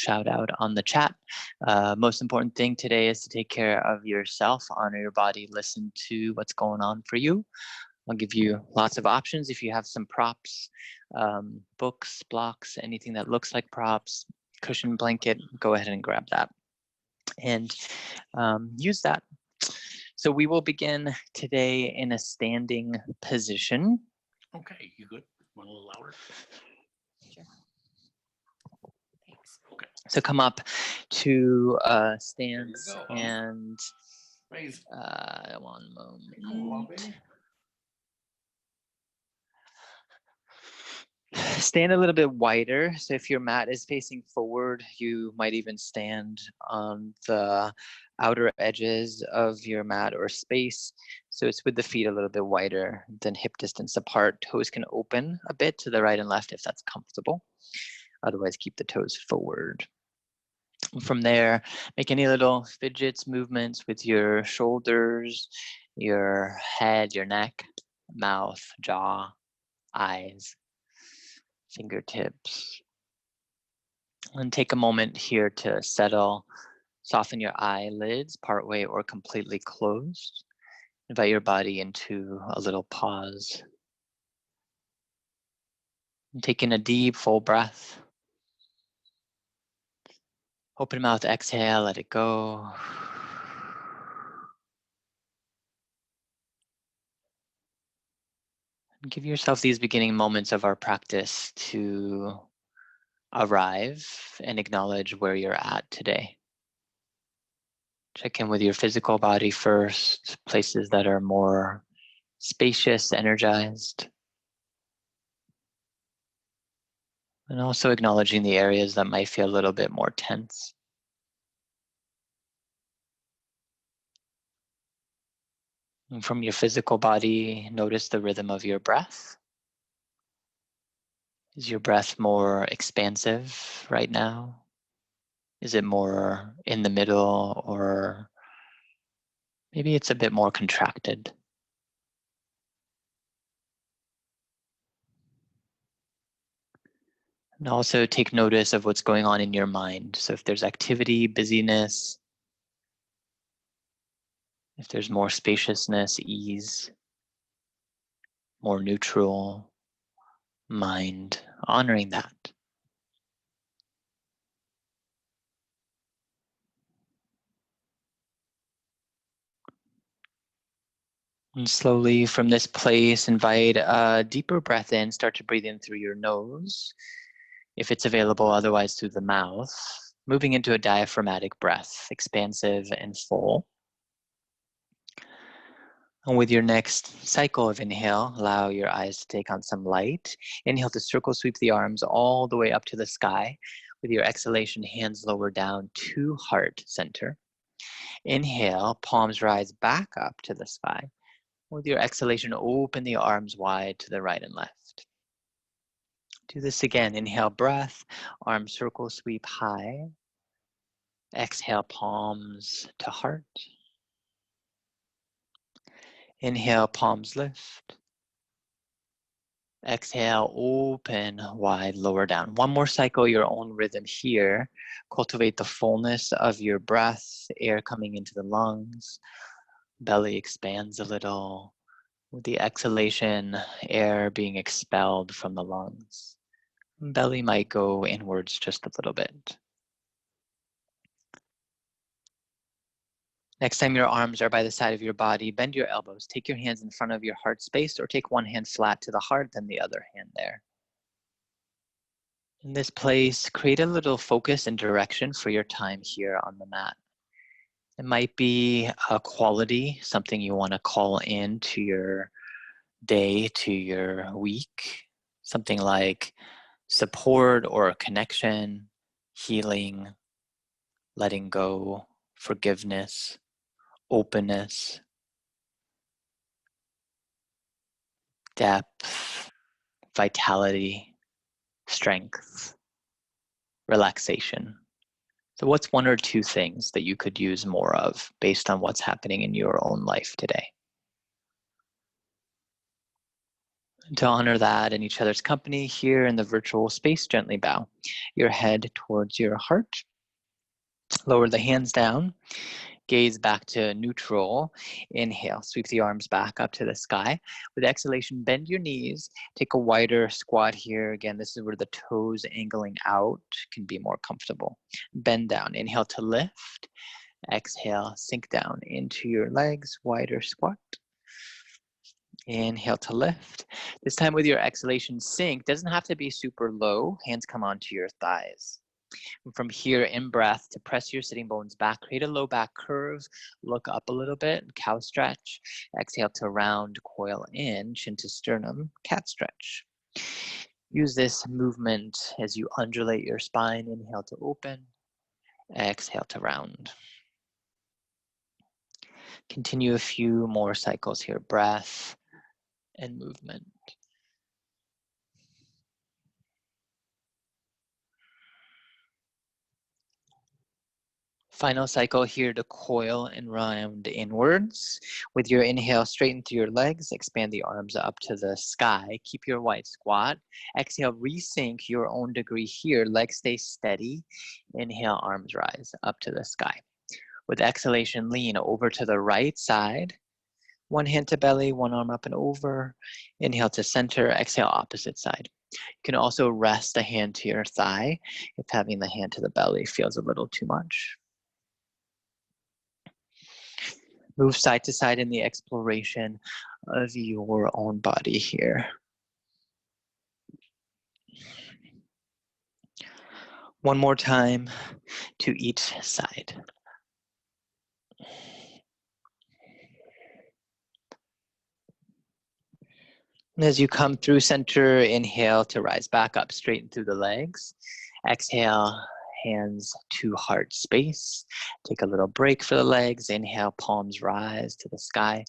shout out on the chat. Most important thing today is to take care of yourself, honor your body, listen to what's going on for you. I'll give you lots of options. If you have some props, books, blocks, anything that looks like props, cushion, blanket, go ahead and grab that and use that. So we will begin today in a standing position. Okay, you good? Want a little louder? Sure. Thanks. Okay. So come up to stance and Raise. one moment. Come along, baby. Stand a little bit wider. So if your mat is facing forward, you might even stand on the outer edges of your mat or space. So it's with the feet a little bit wider than hip distance apart. Toes can open a bit to the right and left if that's comfortable. Otherwise, keep the toes forward. From there, make any little fidgets, movements with your shoulders, your head, your neck, mouth, jaw, eyes, fingertips. And take a moment here to settle, soften your eyelids partway or completely closed. Invite your body into a little pause. And taking a deep, full breath. Open mouth, exhale, let it go. And give yourself these beginning moments of our practice to arrive and acknowledge where you're at today. Check in with your physical body first, places that are more spacious, energized. And also acknowledging the areas that might feel a little bit more tense. And from your physical body, notice the rhythm of your breath. Is your breath more expansive right now? Is it more in the middle, or maybe it's a bit more contracted? And also take notice of what's going on in your mind. So if there's activity, busyness, if there's more spaciousness, ease, more neutral mind, honoring that. And slowly from this place, invite a deeper breath in. Start to breathe in through your nose, if it's available, otherwise through the mouth. Moving into a diaphragmatic breath, expansive and full. And with your next cycle of inhale, allow your eyes to take on some light. Inhale to circle sweep the arms all the way up to the sky. With your exhalation, hands lower down to heart center. Inhale, palms rise back up to the sky. With your exhalation, open the arms wide to the right and left. Do this again. Inhale, breath, arms circle sweep high. Exhale, palms to heart. Inhale, palms lift. Exhale, open, wide, lower down. One more cycle, your own rhythm here. Cultivate the fullness of your breath, air coming into the lungs. Belly expands a little. With the exhalation, air being expelled from the lungs. Belly might go inwards just a little bit. Next time your arms are by the side of your body, bend your elbows. Take your hands in front of your heart space, or take one hand flat to the heart, then the other hand there. In this place, create a little focus and direction for your time here on the mat. It might be a quality, something you want to call in to your day, to your week. Something like support or connection, healing, letting go, forgiveness, openness, depth, vitality, strength, relaxation. So what's one or two things that you could use more of based on what's happening in your own life today? To honor that and each other's company here in the virtual space, gently bow your head towards your heart. Lower the hands down. Gaze back to neutral. Inhale, sweep the arms back up to the sky. With exhalation, bend your knees. Take a wider squat here. Again, this is where the toes angling out can be more comfortable. Bend down. Inhale to lift. Exhale, sink down into your legs. Wider squat. Inhale to lift. This time with your exhalation, sink. Doesn't have to be super low. Hands come onto your thighs. From here, in breath, to press your sitting bones back, create a low back curve, look up a little bit, cow stretch. Exhale to round, coil in, chin to sternum, cat stretch. Use this movement as you undulate your spine. Inhale to open, exhale to round. Continue a few more cycles here, breath and movement. Final cycle here to coil and round inwards. With your inhale, straighten through your legs, expand the arms up to the sky. Keep your wide squat. Exhale, resync your own degree here. Legs stay steady. Inhale, arms rise up to the sky. With exhalation, lean over to the right side. One hand to belly, one arm up and over. Inhale to center, exhale, opposite side. You can also rest a hand to your thigh if having the hand to the belly feels a little too much. Move side to side in the exploration of your own body here. One more time to each side. And as you come through center, inhale to rise back up, straighten through the legs. Exhale, hands to heart space. Take a little break for the legs. Inhale, palms rise to the sky.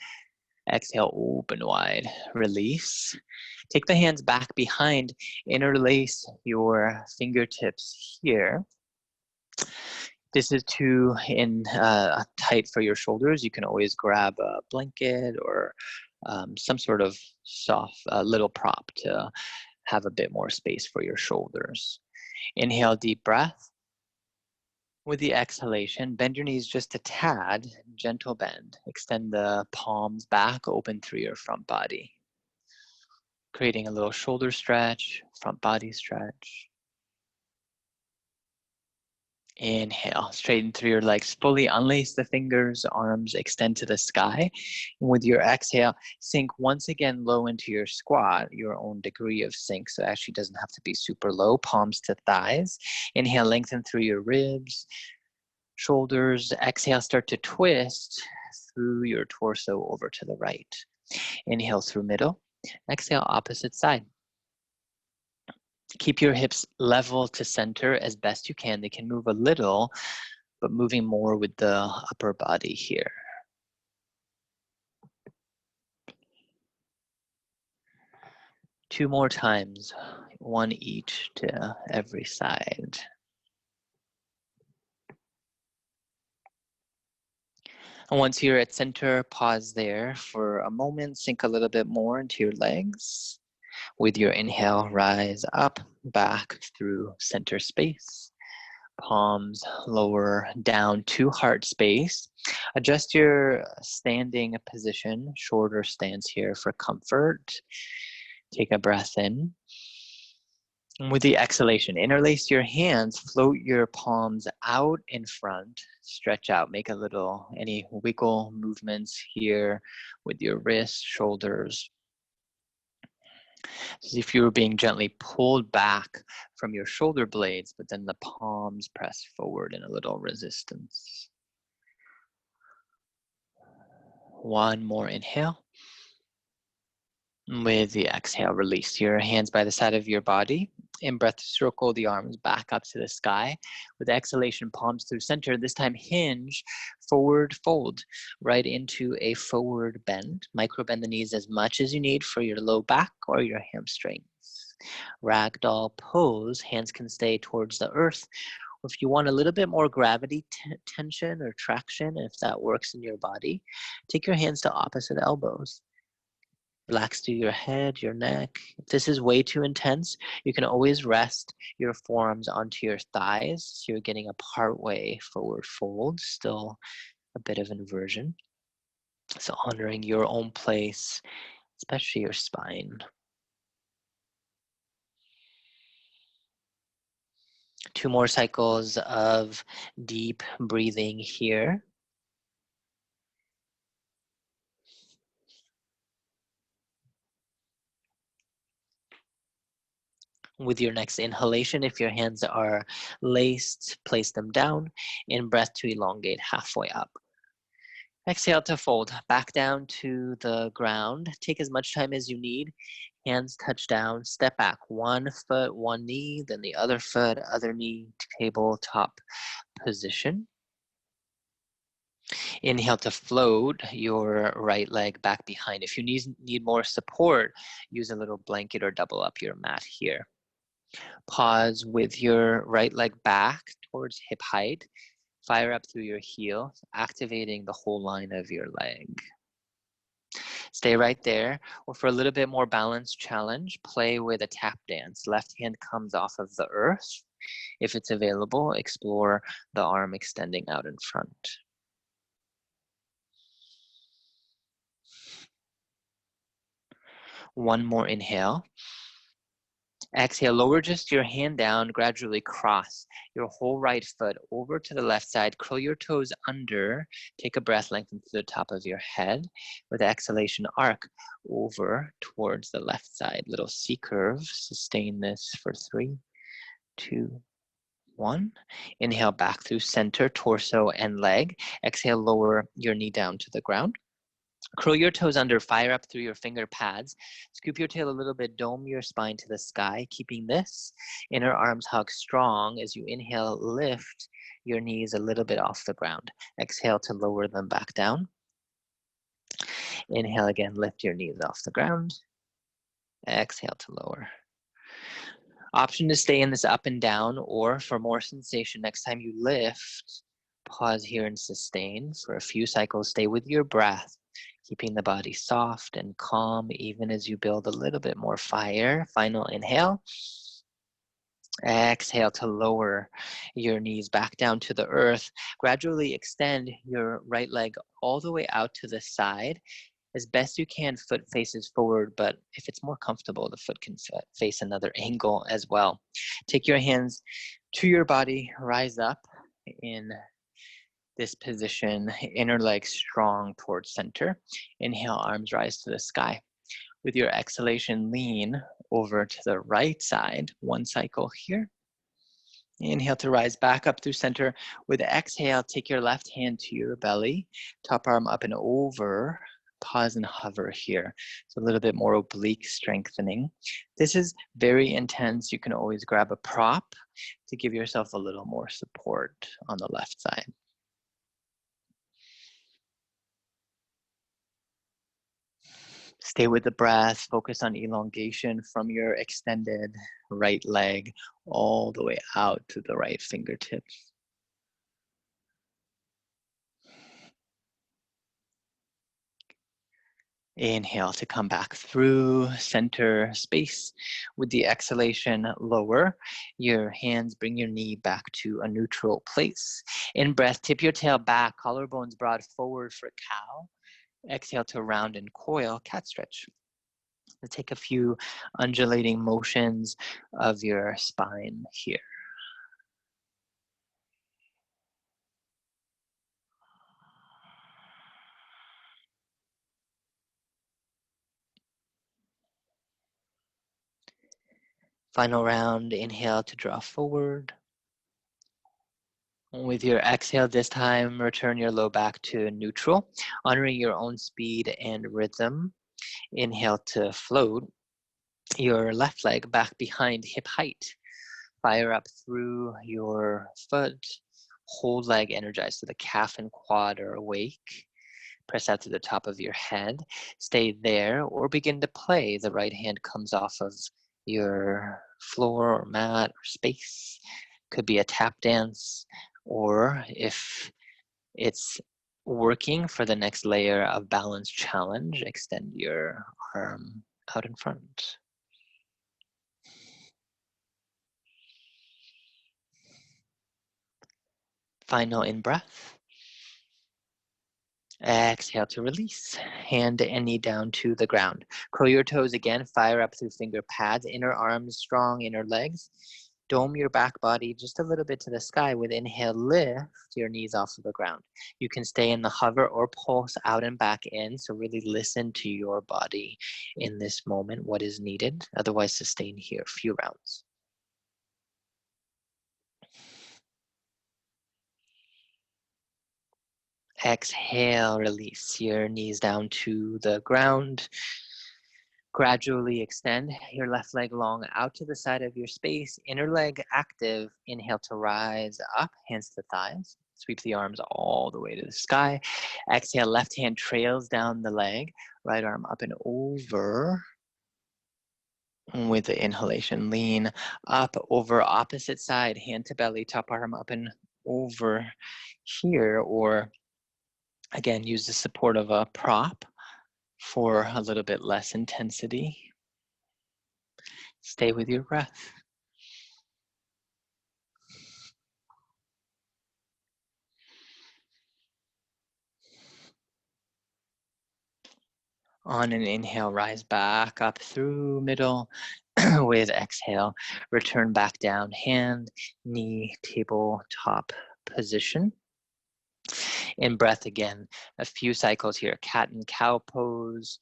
Exhale, open wide, release. Take the hands back behind, interlace your fingertips here. This is too tight for your shoulders. You can always grab a blanket or some sort of soft little prop to have a bit more space for your shoulders. Inhale, deep breath. With the exhalation, bend your knees just a tad, gentle bend. Extend the palms back, open through your front body. Creating a little shoulder stretch, front body stretch. Inhale, straighten through your legs fully, unlace the fingers, arms extend to the sky. And with your exhale, sink once again low into your squat, your own degree of sink, so it actually doesn't have to be super low, palms to thighs. Inhale, lengthen through your ribs, shoulders. Exhale, start to twist through your torso over to the right. Inhale through middle, exhale opposite side. Keep your hips level to center as best you can. They can move a little, but moving more with the upper body here. Two more times, one each to every side. And once you're at center, pause there for a moment, sink a little bit more into your legs. With your inhale, rise up, back through center space. Palms lower down to heart space. Adjust your standing position, shorter stance here for comfort. Take a breath in. And with the exhalation, interlace your hands, float your palms out in front, stretch out, make any wiggle movements here with your wrists, shoulders. As if you were being gently pulled back from your shoulder blades, but then the palms press forward in a little resistance. One more inhale. With the exhale, release your hands by the side of your body. In breath, circle the arms back up to the sky. With exhalation, palms through center. This time, hinge, forward fold, right into a forward bend. Micro bend the knees as much as you need for your low back or your hamstrings. Ragdoll pose, hands can stay towards the earth. If you want a little bit more gravity tension or traction, if that works in your body, take your hands to opposite elbows. Relax through your head, your neck. If this is way too intense, you can always rest your forearms onto your thighs. So you're getting a partway forward fold, still a bit of inversion. So honoring your own place, especially your spine. 2 more cycles of deep breathing here. With your next inhalation, if your hands are laced, place them down. In breath to elongate halfway up. Exhale to fold back down to the ground. Take as much time as you need. Hands touch down, step back. 1 foot, 1 knee, then the other foot, other knee, tabletop position. Inhale to float your right leg back behind. If you need more support, use a little blanket or double up your mat here. Pause with your right leg back towards hip height. Fire up through your heel, activating the whole line of your leg. Stay right there, or for a little bit more balanced challenge, play with a tap dance. Left hand comes off of the earth. If it's available, explore the arm extending out in front. One more inhale. Exhale, lower just your hand down, gradually cross your whole right foot over to the left side, curl your toes under, take a breath, lengthen to the top of your head. With exhalation, arc over towards the left side, little C curve. Sustain this for 3, 2, 1. Inhale back through center, torso, and leg. Exhale, lower your knee down to the ground. Curl your toes under, fire up through your finger pads. Scoop your tail a little bit, dome your spine to the sky, keeping this inner arms hug strong. As you inhale, lift your knees a little bit off the ground. Exhale to lower them back down. Inhale again, lift your knees off the ground. Exhale to lower. Option to stay in this up and down, or for more sensation, next time you lift, pause here and sustain for a few cycles. Stay with your breath, keeping the body soft and calm even as you build a little bit more fire. Final inhale. Exhale to lower your knees back down to the earth. Gradually extend your right leg all the way out to the side. As best you can, foot faces forward, but if it's more comfortable, the foot can face another angle as well. Take your hands to your body, rise up in this position, inner leg strong towards center. Inhale, arms rise to the sky. With your exhalation, lean over to the right side, 1 cycle here. Inhale to rise back up through center. With exhale, take your left hand to your belly, top arm up and over. Pause and hover here. So a little bit more oblique strengthening. This is very intense. You can always grab a prop to give yourself a little more support on the left side. Stay with the breath. Focus on elongation from your extended right leg all the way out to the right fingertips. Inhale to come back through center space. With the exhalation, lower your hands, bring your knee back to a neutral place. In breath, tip your tail back, collarbones broad forward for cow. Exhale to round and coil, cat stretch. Take a few undulating motions of your spine here. Final round, inhale to draw forward. With your exhale this time, return your low back to neutral, honoring your own speed and rhythm. Inhale to float your left leg back behind hip height. Fire up through your foot. Whole leg energized so the calf and quad are awake. Press out to the top of your head. Stay there or begin to play. The right hand comes off of your floor or mat or space. Could be a tap dance, or if it's Working for the next layer of balance challenge, extend your arm out in front. Final in-breath. Exhale to release. Hand and knee down to the ground. Curl your toes again. Fire up through finger pads. Inner arms strong, inner legs. Dome your back body just a little bit to the sky. With inhale, lift your knees off of the ground. You can stay in the hover or pulse out and back in. So really listen to your body in this moment, what is needed. Otherwise, sustain here a few rounds. Exhale, release your knees down to the ground. Gradually extend your left leg long out to the side of your space. Inner leg active. Inhale to rise up, hands to thighs. Sweep the arms all the way to the sky. Exhale, left hand trails down the leg. Right arm up and over. With the inhalation, lean up over opposite side, hand to belly, top arm up and over here, or again, use the support of a prop for a little bit less intensity. Stay with your breath. On an inhale, rise back up through middle. With exhale, return back down, hand, knee, tabletop position. In breath again, a few cycles here, cat and cow pose.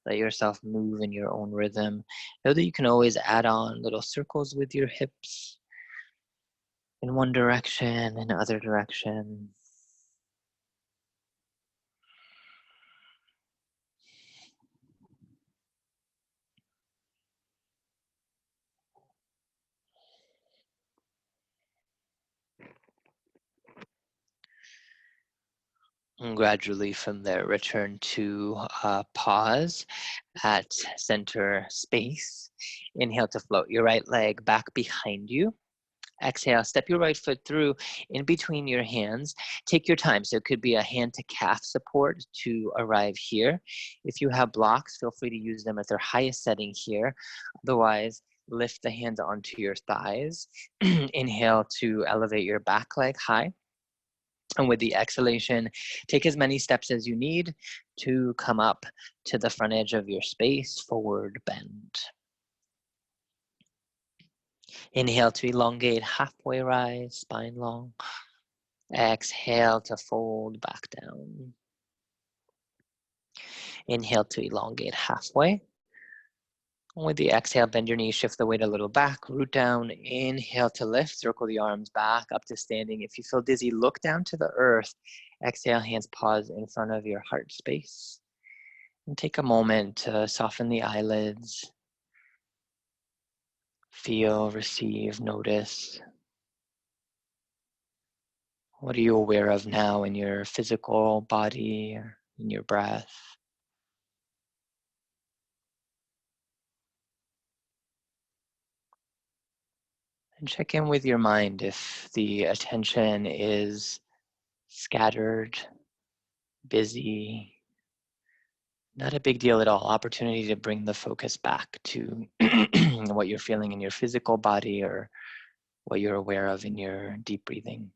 Let yourself move in your own rhythm. Know that you can always add on little circles with your hips in one direction, in other direction. And gradually from there, return to pause at center space. Inhale to float your right leg back behind you. Exhale, step your right foot through in between your hands. Take your time. So it could be a hand to calf support to arrive here. If you have blocks, feel free to use them at their highest setting here. Otherwise, lift the hands onto your thighs. Inhale to elevate your back leg high. And with the exhalation, take as many steps as you need to come up to the front edge of your space, forward bend. Inhale to elongate, halfway rise, spine long. Exhale to fold back down. Inhale to elongate halfway. With the exhale, bend your knees, shift the weight a little back, root down. Inhale to lift, circle the arms back up to standing. If you feel dizzy, look down to the earth. Exhale, hands pause in front of your heart space. And take a moment to soften the eyelids. Feel, receive, notice. What are you aware of now in your physical body, or in your breath? And check in with your mind if the attention is scattered, busy. Not a big deal at all. Opportunity to bring the focus back to what you're feeling in your physical body or what you're aware of in your deep breathing.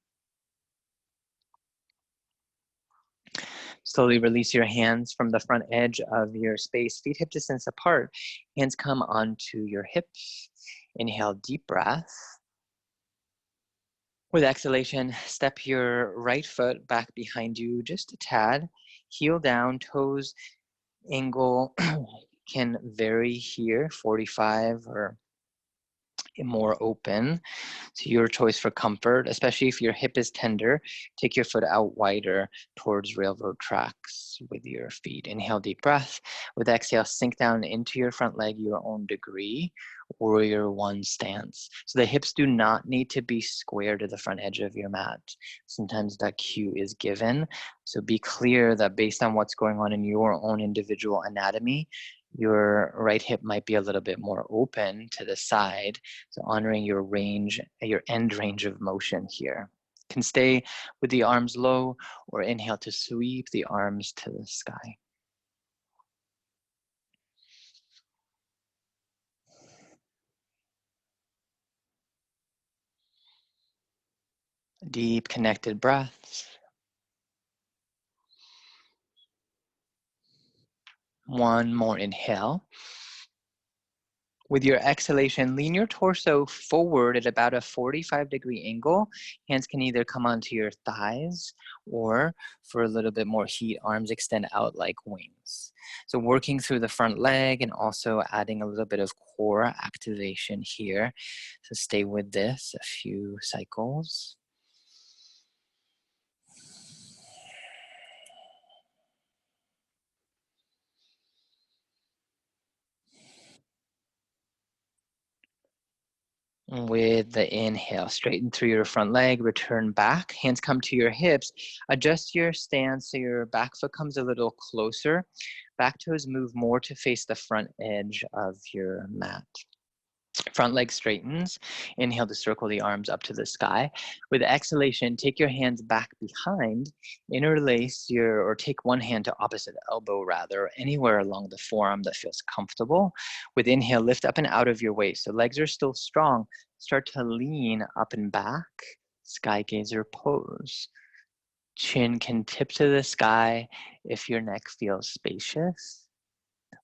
Slowly release your hands from the front edge of your space, feet hip distance apart. Hands come onto your hips. Inhale, deep breath. With exhalation, step your right foot back behind you just a tad. Heel down, toes angle can vary here, 45 or more open. So your choice for comfort, especially if your hip is tender, take your foot out wider towards railroad tracks with your feet. Inhale, deep breath. With exhale, sink down into your front leg, your own degree, warrior one stance. So the hips do not need to be square to the front edge of your mat. Sometimes that cue is given. So be clear that based on what's going on in your own individual anatomy, your right hip might be a little bit more open to the side. So honoring your range, your end range of motion here. Can stay with the arms low or inhale to sweep the arms to the sky. Deep connected breaths. One more inhale. With your exhalation, lean your torso forward at about a 45-degree angle. Hands can either come onto your thighs or, for a little bit more heat, arms extend out like wings. So working through the front leg and also adding a little bit of core activation here. So stay with this a few cycles. With the inhale, straighten through your front leg, return back, hands come to your hips, adjust your stance so your back foot comes a little closer. Back toes move more to face the front edge of your mat. Front leg straightens. Inhale to circle the arms up to the sky. With exhalation, take your hands back behind, interlace or take one hand to opposite elbow rather, anywhere along the forearm that feels comfortable. With inhale, lift up and out of your waist. So legs are still strong. Start to lean up and back. Sky gazer pose. Chin can tip to the sky if your neck feels spacious.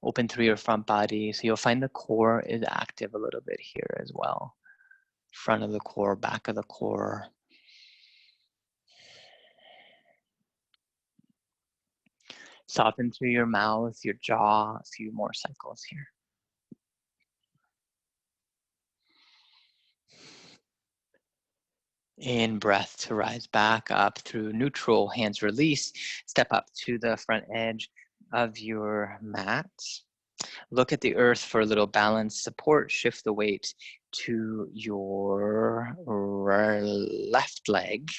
Open through your front body. So you'll find the core is active a little bit here as well. Front of the core, back of the core. Soften through your mouth, your jaw, a few more cycles here. In breath to rise back up through neutral, hands release. Step up to the front edge of your mat. Look at the earth for a little balance, support, shift the weight to your left leg.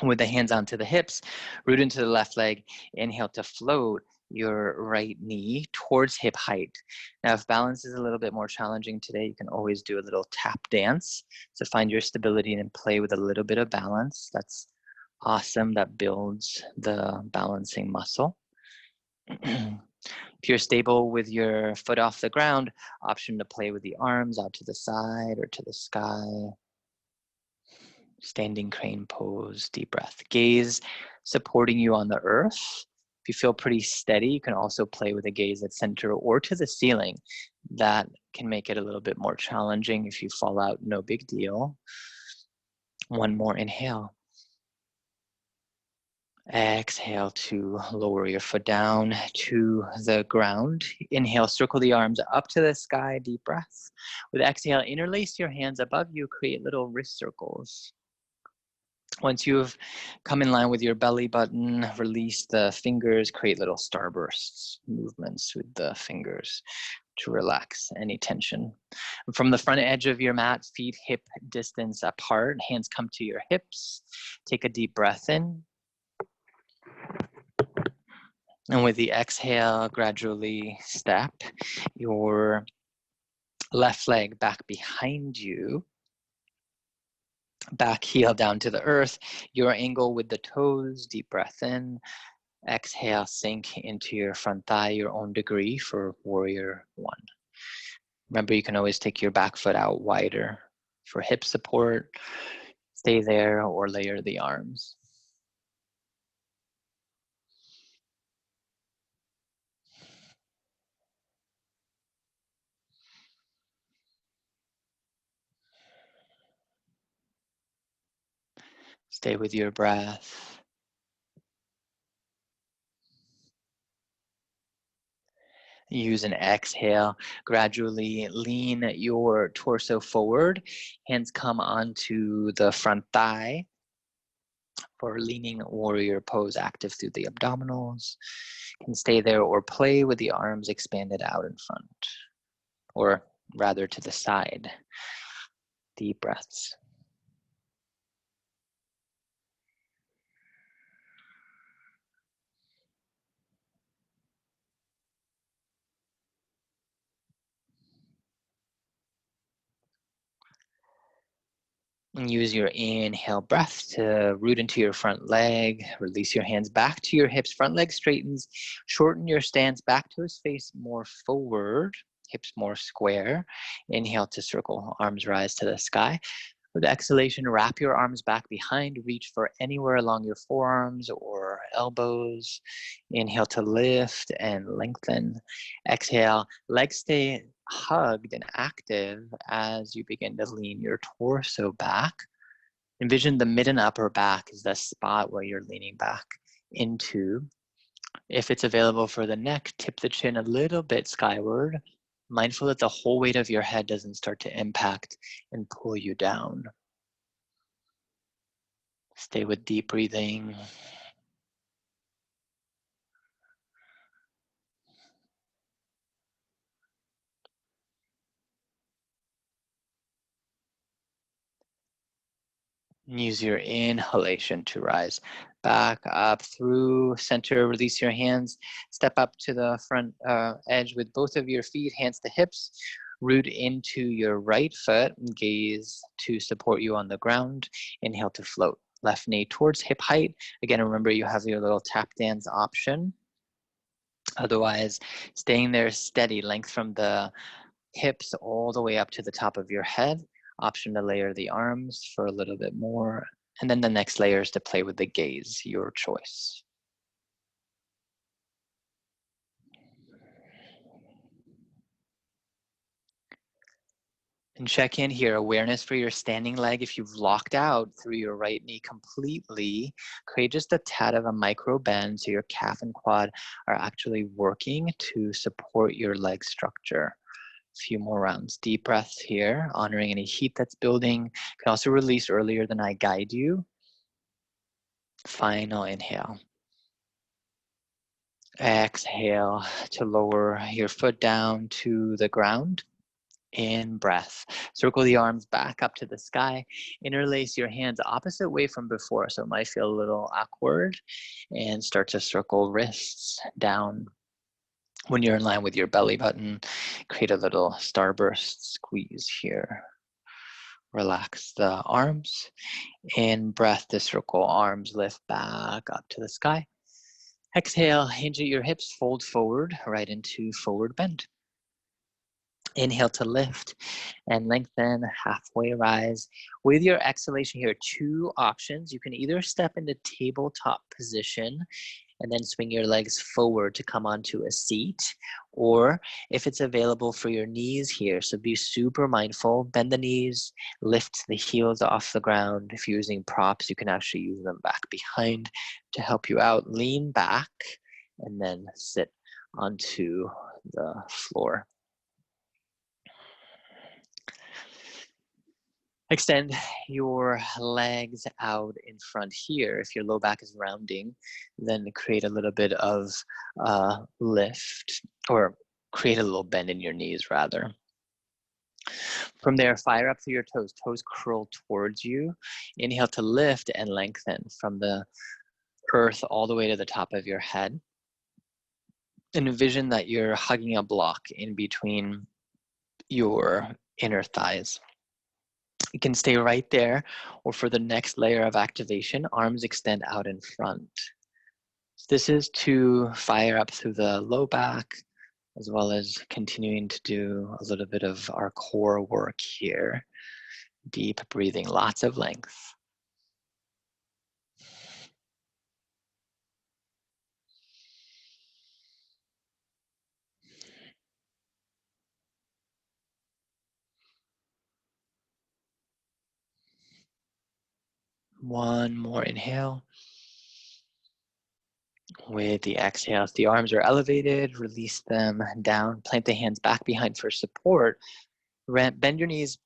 With the hands onto the hips, root into the left leg, inhale to float your right knee towards hip height. Now, if balance is a little bit more challenging today, you can always do a little tap dance to find your stability and play with a little bit of balance. That's awesome. That builds the balancing muscle. If you're stable with your foot off the ground, option to play with the arms out to the side or to the sky. Standing crane pose, deep breath. Gaze supporting you on the earth. If you feel pretty steady, you can also play with a gaze at center or to the ceiling. That can make it a little bit more challenging. If you fall out, no big deal. One more inhale. Exhale to lower your foot down to the ground. Inhale, circle the arms up to the sky, deep breath. With exhale, interlace your hands above you, create little wrist circles. Once you've come in line with your belly button, release the fingers, create little starbursts, movements with the fingers to relax any tension. From the front edge of your mat, feet hip distance apart, hands come to your hips. Take a deep breath in. And with the exhale, gradually step your left leg back behind you. Back heel down to the earth, your angle with the toes, deep breath in. Exhale, sink into your front thigh, your own degree for warrior one. Remember, you can always take your back foot out wider for hip support. Stay there or layer the arms. Stay with your breath. Use an exhale. Gradually lean your torso forward. Hands come onto the front thigh for leaning warrior pose, active through the abdominals. Can stay there or play with the arms expanded out in front, or rather to the side. Deep breaths. And use your inhale breath to root into your front leg. Release your hands back to your hips. Front leg straightens. Shorten your stance back to his face more forward. Hips more square. Inhale to circle. Arms rise to the sky. With exhalation, wrap your arms back behind. Reach for anywhere along your forearms or elbows. Inhale to lift and lengthen. Exhale, legs stay hugged and active as you begin to lean your torso back. Envision the mid and upper back is the spot where you're leaning back into. If it's available for the neck, tip the chin a little bit skyward, mindful that the whole weight of your head doesn't start to impact and pull you down. Stay with deep breathing. Use your inhalation to rise back up through center. Release your hands. Step up to the front edge with both of your feet, hands to hips. Root into your right foot. Gaze to support you on the ground. Inhale to float. Left knee towards hip height. Again, remember you have your little tap dance option. Otherwise, staying there steady, length from the hips all the way up to the top of your head. Option to layer the arms for a little bit more. And then the next layer is to play with the gaze, your choice. And check in here, awareness for your standing leg. If you've locked out through your right knee completely, create just a tad of a micro bend so your calf and quad are actually working to support your leg structure. Few more rounds. Deep breaths here, honoring any heat that's building. You can also release earlier than I guide you. Final inhale. Exhale to lower your foot down to the ground. In breath. Circle the arms back up to the sky. Interlace your hands opposite way from before, so it might feel a little awkward. And start to circle wrists down. When you're in line with your belly button, create a little starburst squeeze here. Relax the arms. In breath to circle, arms lift back up to the sky. Exhale, hinge at your hips, fold forward, right into forward bend. Inhale to lift and lengthen, halfway rise. With your exhalation here, two options. You can either step into tabletop position and then swing your legs forward to come onto a seat, or if it's available for your knees here, so be super mindful, bend the knees, lift the heels off the ground. If you're using props, you can actually use them back behind to help you out. Lean back and then sit onto the floor. Extend your legs out in front here. If your low back is rounding, then create a little bit of lift, or create a little bend in your knees rather. From there, fire up through your toes. Toes curl towards you. Inhale to lift and lengthen from the earth all the way to the top of your head. And envision that you're hugging a block in between your inner thighs. You can stay right there, or for the next layer of activation, arms extend out in front. This is to fire up through the low back, as well as continuing to do a little bit of our core work here. Deep breathing, lots of length. One more inhale. With the exhale, if the arms are elevated, release them down. Plant the hands back behind for support. Bend your knees,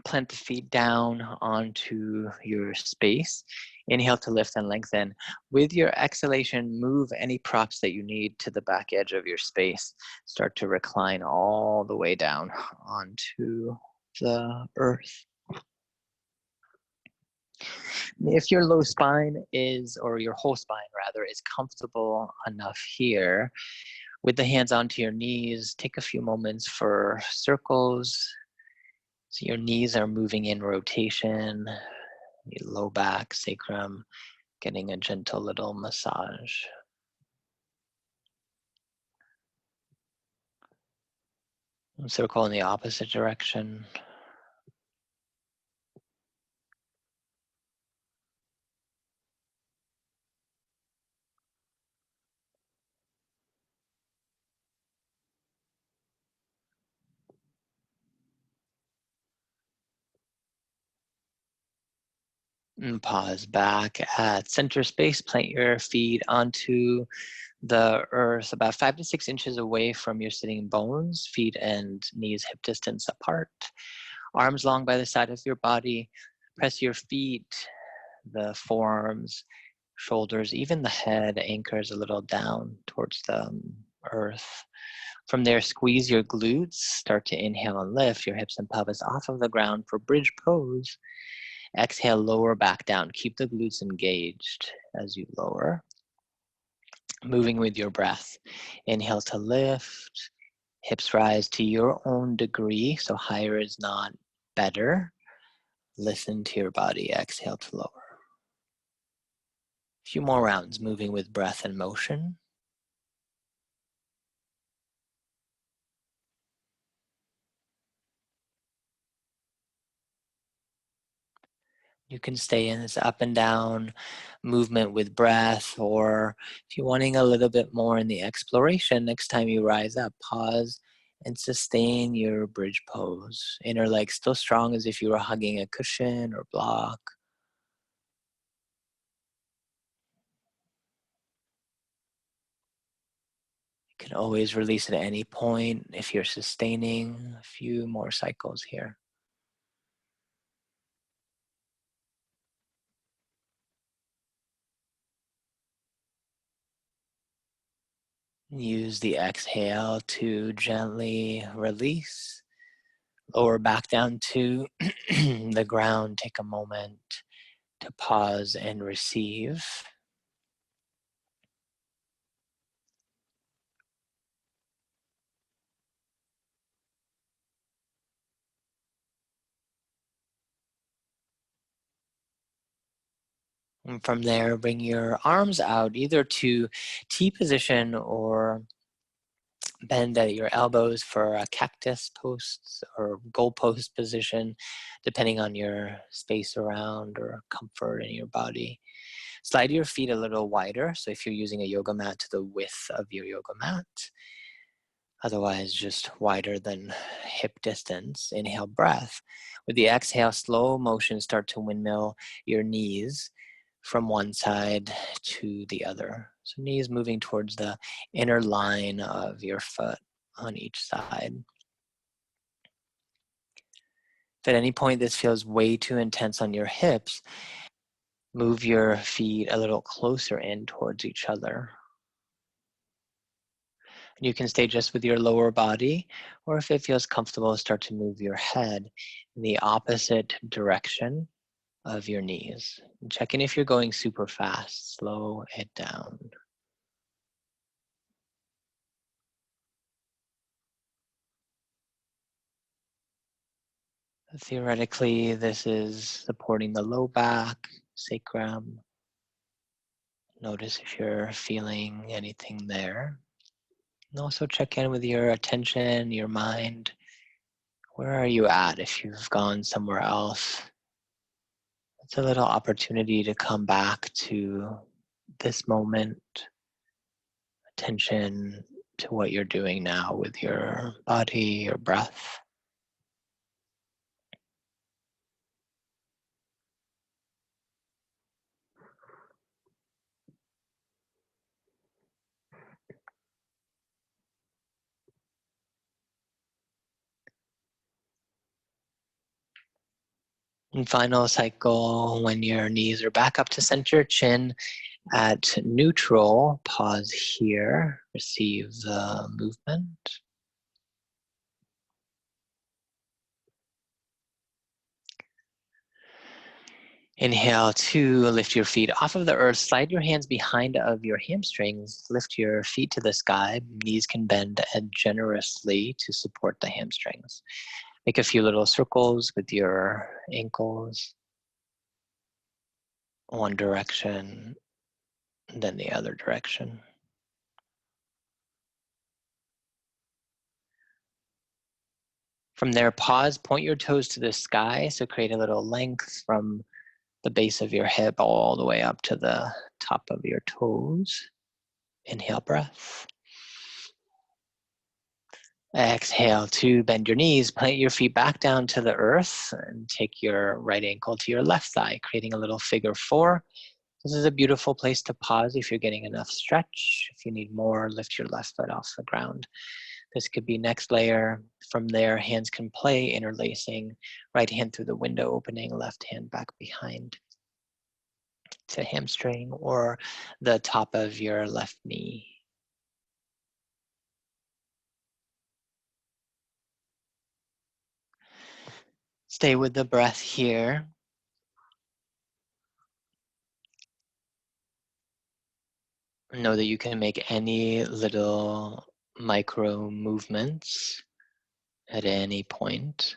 plant the feet down onto your space. Inhale to lift and lengthen. With your exhalation, move any props that you need to the back edge of your space. Start to recline all the way down onto the earth. If your low spine is, or your whole spine rather, is comfortable enough here, with the hands onto your knees, take a few moments for circles. So your knees are moving in rotation, your low back, sacrum, getting a gentle little massage. Circle in the opposite direction. And pause back at center space. Plant your feet onto the earth about 5 to 6 inches away from your sitting bones, feet and knees hip distance apart. Arms long by the side of your body. Press your feet, the forearms, shoulders, even the head anchors a little down towards the earth. From there, squeeze your glutes. Start to inhale and lift your hips and pelvis off of the ground for bridge pose. Exhale, lower back down. Keep the glutes engaged as you lower. Moving with your breath. Inhale to lift. Hips rise to your own degree, so higher is not better. Listen to your body. Exhale to lower. A few more rounds, moving with breath and motion. You can stay in this up and down movement with breath, or if you're wanting a little bit more in the exploration, next time you rise up, pause and sustain your bridge pose. Inner leg still strong as if you were hugging a cushion or block. You can always release at any point if you're sustaining. A few more cycles here. Use the exhale to gently release. Lower back down to the ground. Take a moment to pause and receive. And from there, bring your arms out either to T position or bend at your elbows for a cactus post or goal post position, depending on your space around or comfort in your body. Slide your feet a little wider. So if you're using a yoga mat, to the width of your yoga mat. Otherwise, just wider than hip distance. Inhale, breath. With the exhale, slow motion, start to windmill your knees from one side to the other. So knees moving towards the inner line of your foot on each side. If at any point this feels way too intense on your hips, move your feet a little closer in towards each other. You can stay just with your lower body, or if it feels comfortable, start to move your head in the opposite direction of your knees. And check in if you're going super fast. Slow it down. Theoretically, this is supporting the low back, sacrum. Notice if you're feeling anything there. And also check in with your attention, your mind. Where are you at if you've gone somewhere else? It's a little opportunity to come back to this moment, attention to what you're doing now with your body, your breath. And final cycle, when your knees are back up to center, chin at neutral, pause here, receive the movement. Inhale to lift your feet off of the earth, slide your hands behind of your hamstrings, lift your feet to the sky, knees can bend generously to support the hamstrings. Make a few little circles with your ankles, one direction, then the other direction. From there, pause, point your toes to the sky, so create a little length from the base of your hip all the way up to the top of your toes. Inhale, breath. Exhale to bend your knees, plant your feet back down to the earth, and take your right ankle to your left thigh, creating a little figure four. This is a beautiful place to pause if you're getting enough stretch. If you need more, lift your left foot off the ground. This could be next layer. From there, hands can play, interlacing, right hand through the window opening, left hand back behind to hamstring or the top of your left knee. Stay with the breath here. Know that you can make any little micro movements at any point.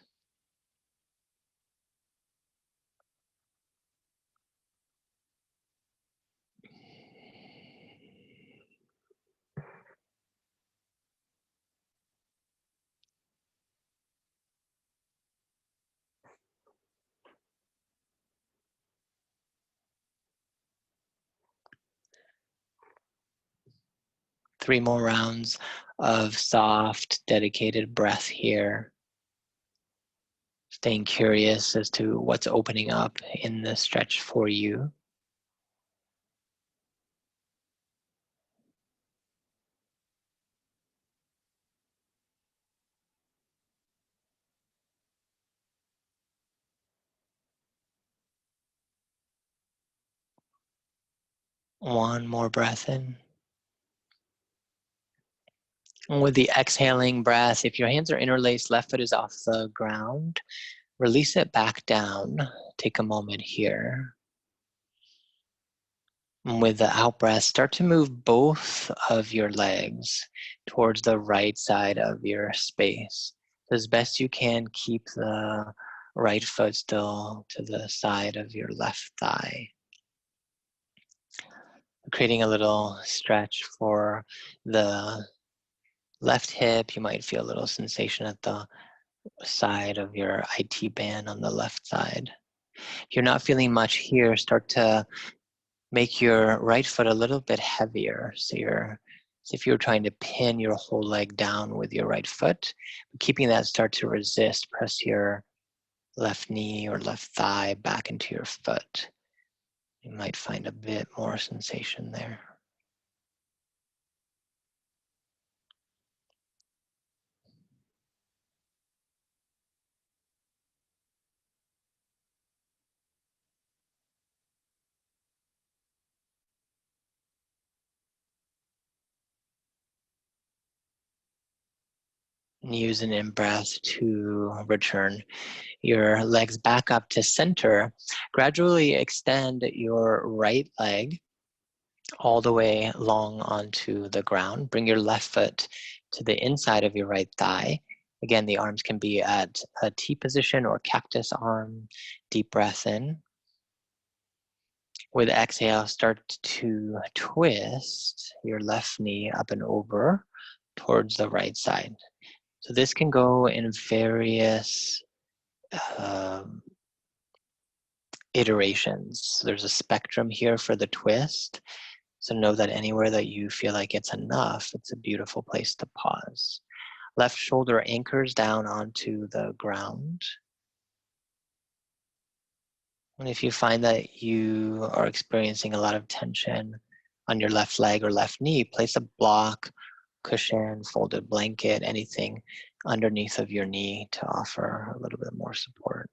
Three more rounds of soft, dedicated breath here. Staying curious as to what's opening up in the stretch for you. One more breath in. And with the exhaling breath, if your hands are interlaced, left foot is off the ground, release it back down. Take a moment here. And with the out breath, start to move both of your legs towards the right side of your space. As best you can, keep the right foot still to the side of your left thigh. Creating a little stretch for the left hip. You might feel a little sensation at the side of your IT band on the left side. If you're not feeling much here, start to make your right foot a little bit heavier. So if you're trying to pin your whole leg down with your right foot, keeping that start to resist, press your left knee or left thigh back into your foot. You might find a bit more sensation there. And use an in-breath to return your legs back up to center. Gradually extend your right leg all the way long onto the ground. Bring your left foot to the inside of your right thigh. Again, the arms can be at a T position or cactus arm. Deep breath in. With exhale, start to twist your left knee up and over towards the right side. So this can go in various iterations. There's a spectrum here for the twist. So know that anywhere that you feel like it's enough, it's a beautiful place to pause. Left shoulder anchors down onto the ground. And if you find that you are experiencing a lot of tension on your left leg or left knee, place a block, cushion, folded blanket, anything underneath of your knee to offer a little bit more support.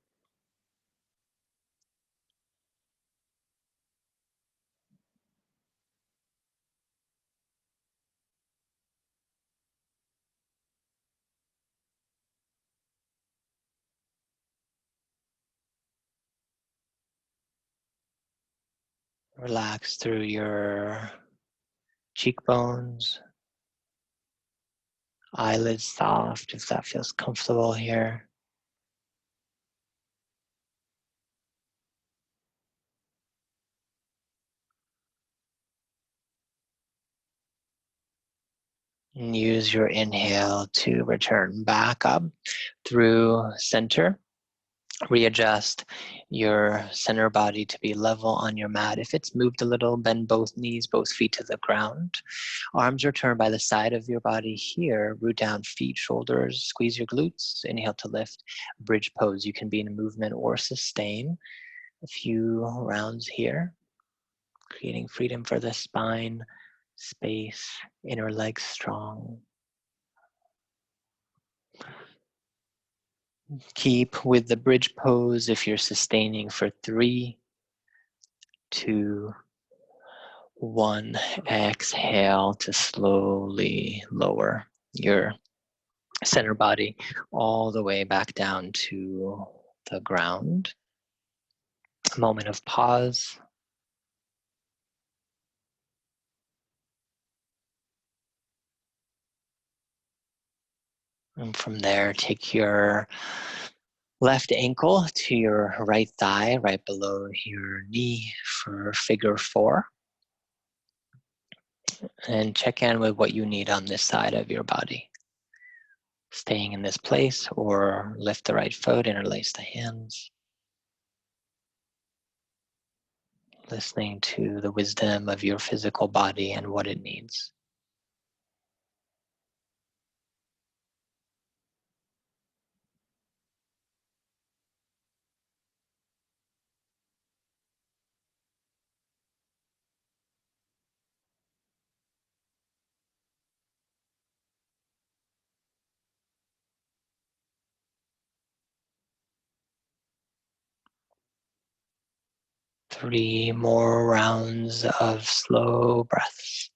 Relax through your cheekbones, eyelids soft if that feels comfortable here. And use your inhale to return back up through center. Readjust your center body to be level on your mat. If it's moved a little, bend both knees, both feet to the ground. Arms are turned by the side of your body here. Root down feet, shoulders, squeeze your glutes. Inhale to lift. Bridge pose. You can be in movement or sustain. A few rounds here. Creating freedom for the spine, space, inner legs strong. Keep with the bridge pose if you're sustaining for 3, 2, 1. Exhale to slowly lower your center body all the way back down to the ground. A moment of pause. And from there, take your left ankle to your right thigh, right below your knee for figure 4. And check in with what you need on this side of your body. Staying in this place, or lift the right foot, interlace the hands. Listening to the wisdom of your physical body and what it needs. Three more rounds of slow breaths.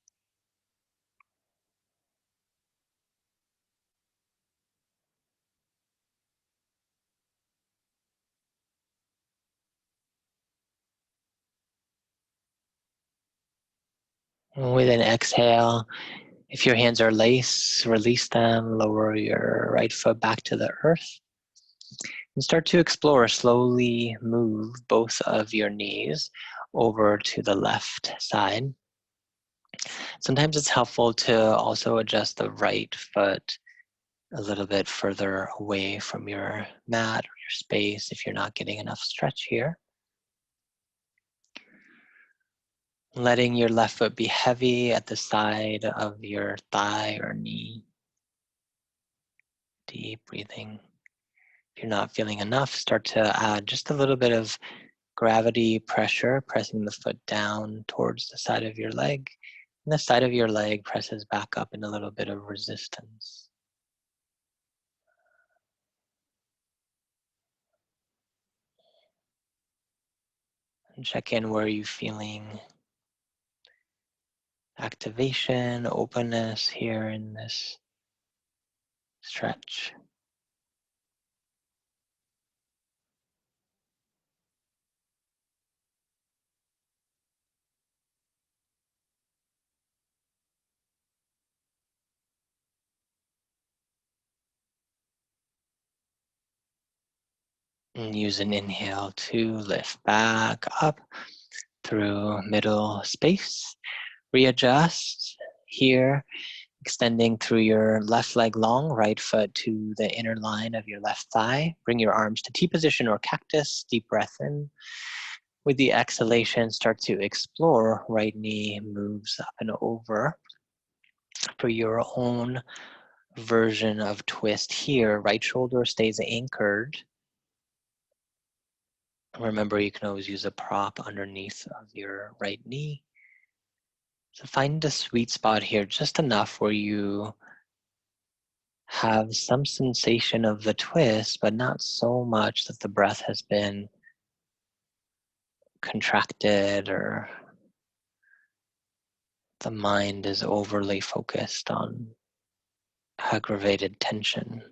With an exhale, if your hands are lace, release them, lower your right foot back to the earth. And start to explore, slowly move both of your knees over to the left side. Sometimes it's helpful to also adjust the right foot a little bit further away from your mat or your space if you're not getting enough stretch here. Letting your left foot be heavy at the side of your thigh or knee. Deep breathing. If you're not feeling enough, start to add just a little bit of gravity pressure, pressing the foot down towards the side of your leg. And the side of your leg presses back up in a little bit of resistance. And check in where you're feeling activation, openness here in this stretch. And use an inhale to lift back up through middle space. Readjust here, extending through your left leg long, right foot to the inner line of your left thigh. Bring your arms to T position or cactus. Deep breath in. With the exhalation, start to explore. Right knee moves up and over for your own version of twist here. Right shoulder stays anchored. Remember, you can always use a prop underneath of your right knee. So find a sweet spot here, just enough where you have some sensation of the twist, but not so much that the breath has been contracted or the mind is overly focused on aggravated tension.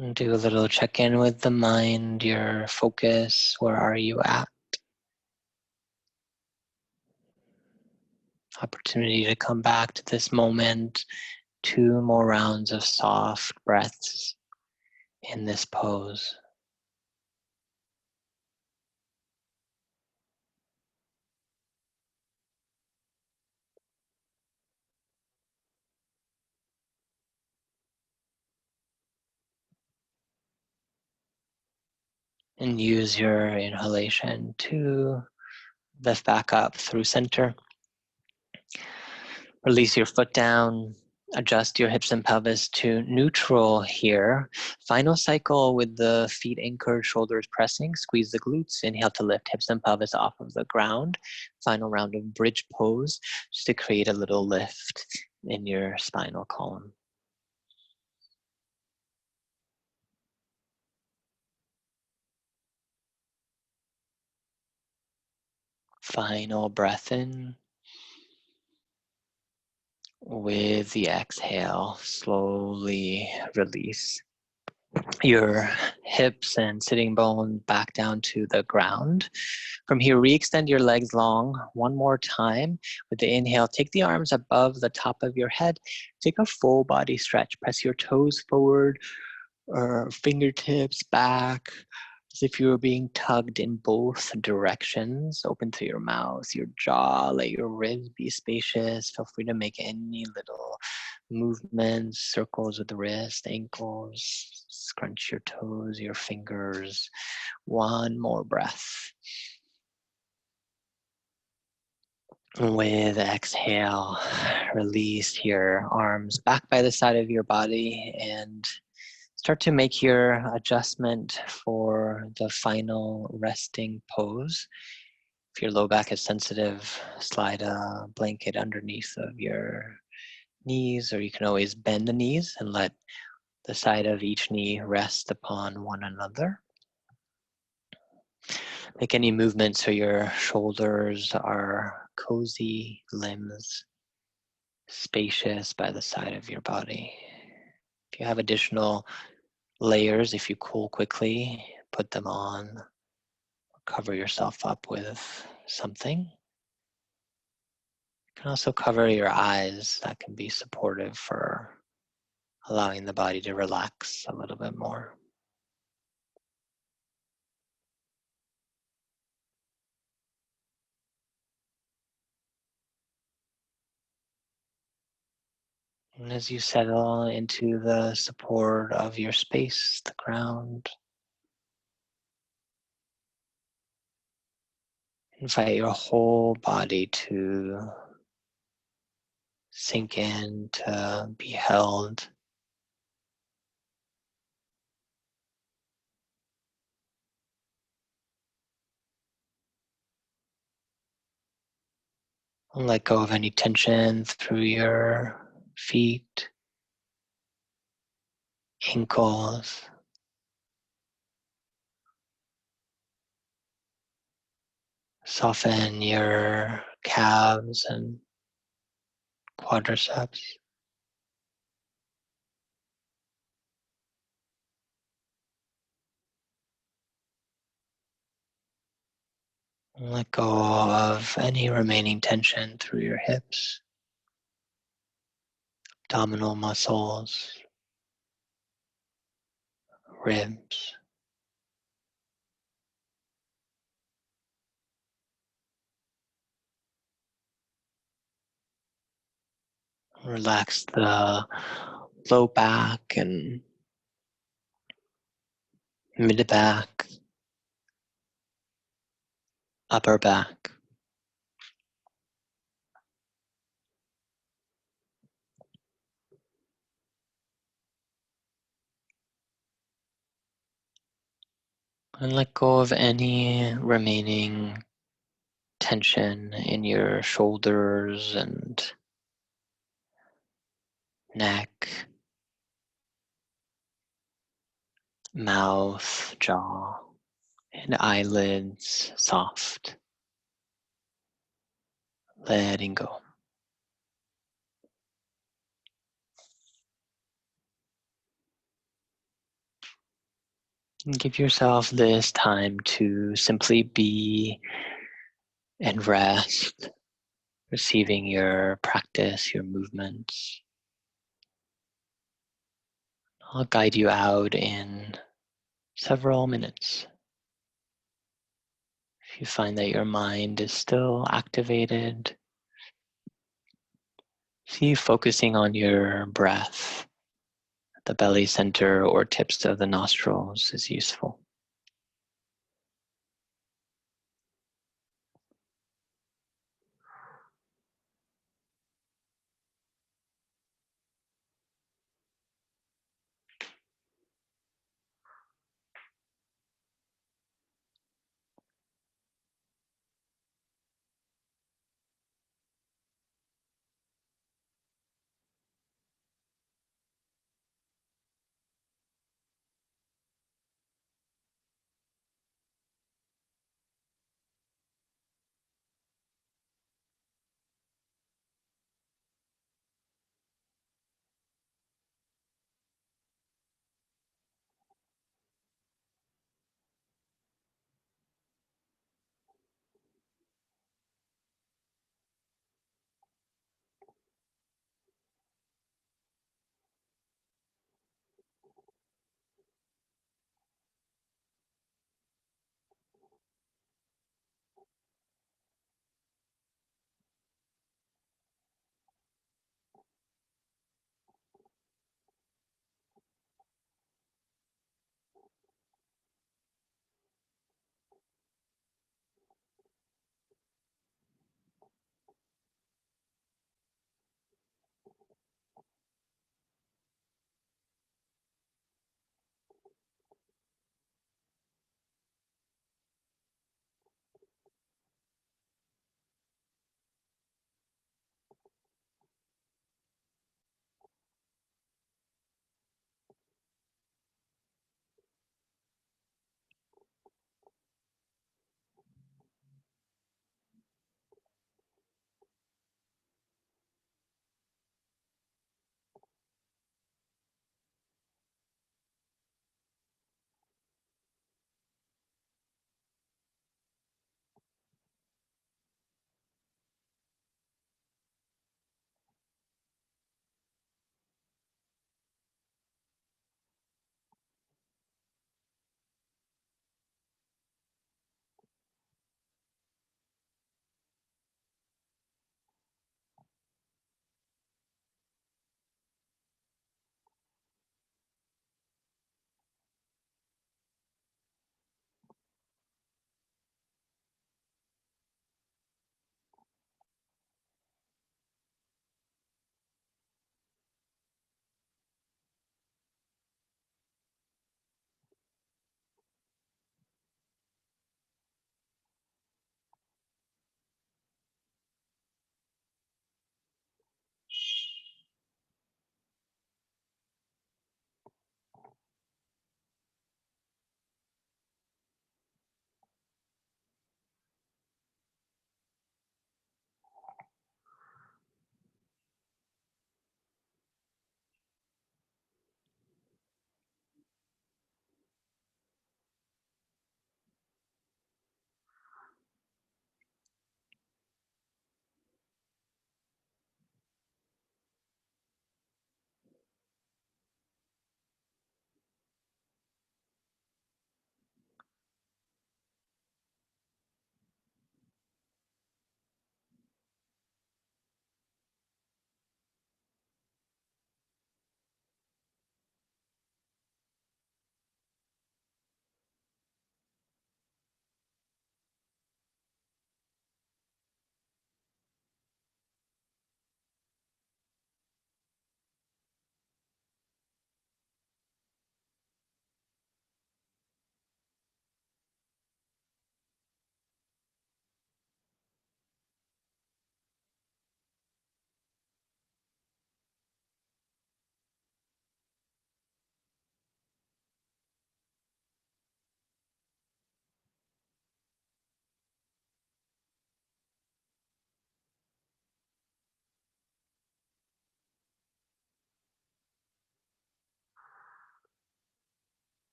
And do a little check-in with the mind, your focus, where are you at? Opportunity to come back to this moment. 2 more rounds of soft breaths in this pose. And use your inhalation to lift back up through center. Release your foot down. Adjust your hips and pelvis to neutral here. Final cycle with the feet anchored, shoulders pressing. Squeeze the glutes. Inhale to lift hips and pelvis off of the ground. Final round of bridge pose just to create a little lift in your spinal column. Final breath in. With the exhale, slowly release your hips and sitting bone back down to the ground. From here, re-extend your legs long one more time. With the inhale, take the arms above the top of your head. Take a full body stretch. Press your toes forward or fingertips back, as if you were being tugged in both directions. Open through your mouth, your jaw, let your ribs be spacious. Feel free to make any little movements, circles with the wrist, ankles, scrunch your toes, your fingers. One more breath. With exhale, release your arms back by the side of your body and start to make your adjustment for the final resting pose. If your low back is sensitive, slide a blanket underneath of your knees, or you can always bend the knees and let the side of each knee rest upon one another. Make any movements so your shoulders are cozy, limbs spacious by the side of your body. If you have additional layers, if you cool quickly, put them on. Cover yourself up with something. You can also cover your eyes. That can be supportive for allowing the body to relax a little bit more. And as you settle into the support of your space, the ground, invite your whole body to sink in, to be held. And let go of any tension through your feet, ankles. Soften your calves and quadriceps. Let go of any remaining tension through your hips, abdominal muscles, ribs. Relax the low back and mid back, upper back. And let go of any remaining tension in your shoulders and neck, mouth, jaw, and eyelids soft, letting go. And give yourself this time to simply be and rest. receiving your practice, your movements. I'll guide you out in several minutes. If you find that your mind is still activated, see focusing on your breath, the belly center or tips of the nostrils is useful.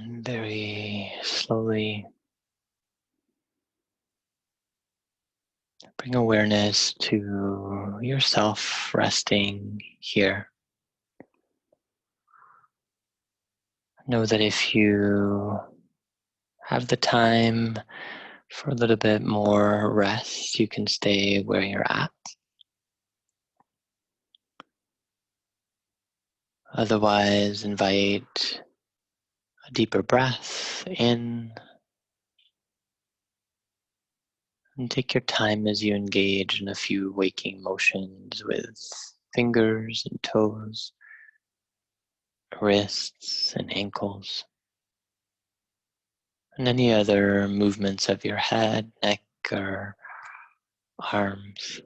And very slowly bring awareness to yourself resting here. Know that if you have the time for a little bit more rest, you can stay where you're at. Otherwise, invite a deeper breath in and take your time as you engage in a few waking motions with fingers and toes, wrists and ankles, and any other movements of your head, neck, or arms.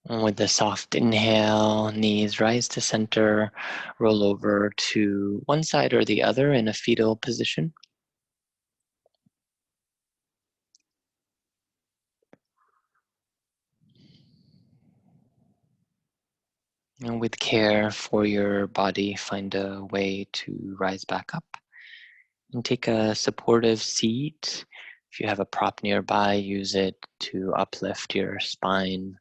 And with the soft inhale, knees rise to center, roll over to one side or the other in a fetal position. And with care for your body, find a way to rise back up and take a supportive seat. If you have a prop nearby, use it to uplift your spine,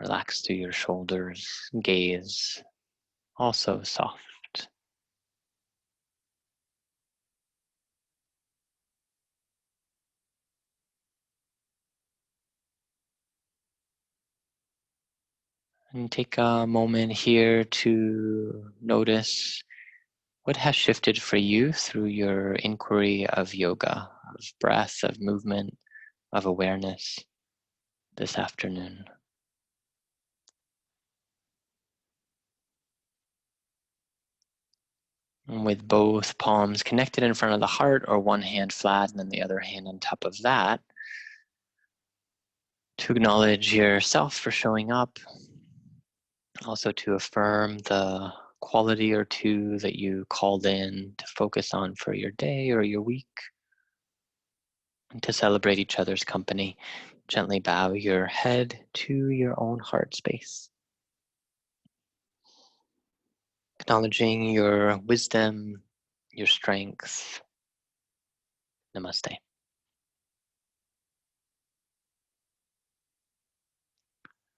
relax through your shoulders, gaze also soft. And take a moment here to notice what has shifted for you through your inquiry of yoga, of breath, of movement, of awareness this afternoon. And with both palms connected in front of the heart, or one hand flat and then the other hand on top of that, to acknowledge yourself for showing up, also to affirm the quality or two that you called in to focus on for your day or your week, and to celebrate each other's company. Gently bow your head to your own heart space, acknowledging your wisdom, your strength. Namaste.